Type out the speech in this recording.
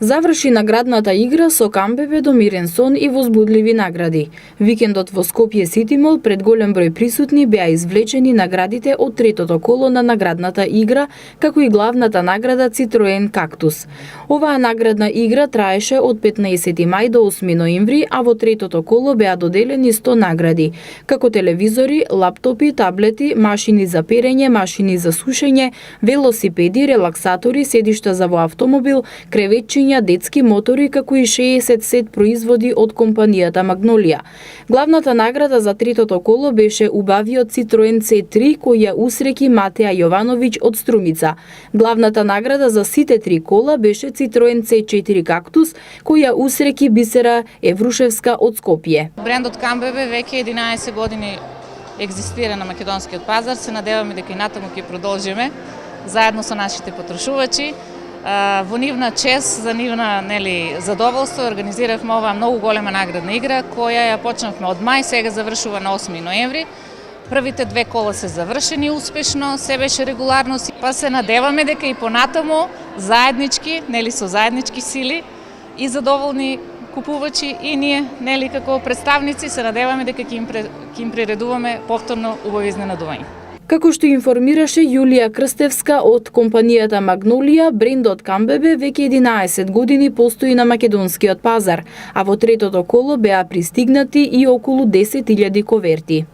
Заврши наградната игра со камбеве до мирен сон и возбудливи награди. Викендот во Скопје Сити Мол пред голем број присутни беа извлечени наградите од третото коло на наградната игра, како и главната награда Citroen Cactus. Оваа наградна игра траеше од 15 мај до 8 ноември, а во третото коло беа доделени 100 награди, како телевизори, лаптопи, таблети, машини за перење, машини за сушење, велосипеди, релаксатори, седишта за во автомобил, креветчиња, детски мотори, како и 60 сет производи од компанијата Магнолија. Главната награда за третото коло беше убавиот Citroen C3 кој ја усреки Матеа Јовановиќ од Струмица. Главната награда за сите три кола беше Citroen C4 Cactus кој ја усреки Бисера Еврушевска од Скопје. Брендот Камбеве веќе 11 години екзистира на македонскиот пазар. Се надеваме дека и натаму ќе продолжиме заедно со нашите потрошувачи. Во нивна чест, за нивна задоволство, организиравме оваа многу голема наградна игра, која ја почнавме од мај, сега завршува на 8 ноември. Првите две кола се завршени успешно, се беше регуларност, па се надеваме дека и понатаму заеднички, со заеднички сили и задоволни купувачи и ние, како представници, се надеваме дека ќе им приредуваме повторно убави изненадување. Како што информираше Јулија Крстевска од компанијата Магнолија, брендот Камбебе веќе 11 години постои на македонскиот пазар, а во третото коло беа пристигнати и околу 10.000 коверти.